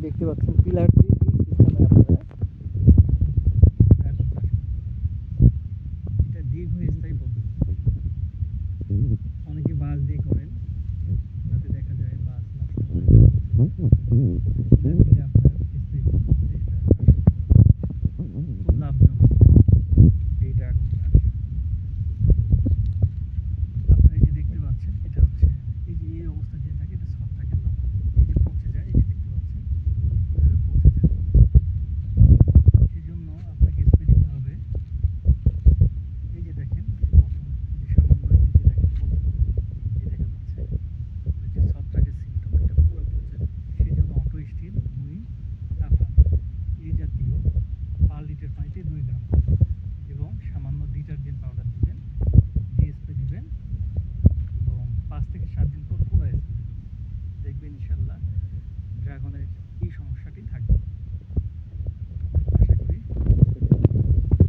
দেখতে পাচ্ছেন পিলার দিয়ে এই সিস্টেমে আপনারা এটা দীর্ঘস্থায়ী পদ্ধতি। অনেকে বাঁশ দিয়ে করেন, যাতে দেখা যায় বাঁশ নষ্ট হয়। পিলার দিলে আপনার স্থায়ী পদ্ধতিতে এটা খুব লাভজনক এই ড্রাগন চাষ। আপনারা এই যে দেখতে পাচ্ছেন, এটা হচ্ছে এই যে এই অবস্থা যে থাকে এটা ছত্রাকের লক্ষণ। এই যে পচে যায়, এই যে দেখতে পাচ্ছেন এভাবে পচে যায়। সেই জন্য আপনাকে স্প্রে দিতে হবে। এই যে দেখেন, এই যে পচন, এই যে সামান্য এই যে দেখেন পচন, এই দেখা যাচ্ছে এটা হচ্ছে ছত্রাকের সিমটম, এটা পুরো পচে যায়। সেই জন্য অটো স্টিল 2 টাফা এই জাতীয় পার লিটার পানিতে 2 গ্রাম এবং সামান্য ডিটারজেন্ট পাউডার দিবেন, দিয়ে স্প্রে দিবেন এবং 5 থেকে 7 দিন পর পুনরায় স্প্রে দিবেন। দেখবেন ইনশাল্লাহ ড্রাগনের এই সমস্যাটি থাকবে না।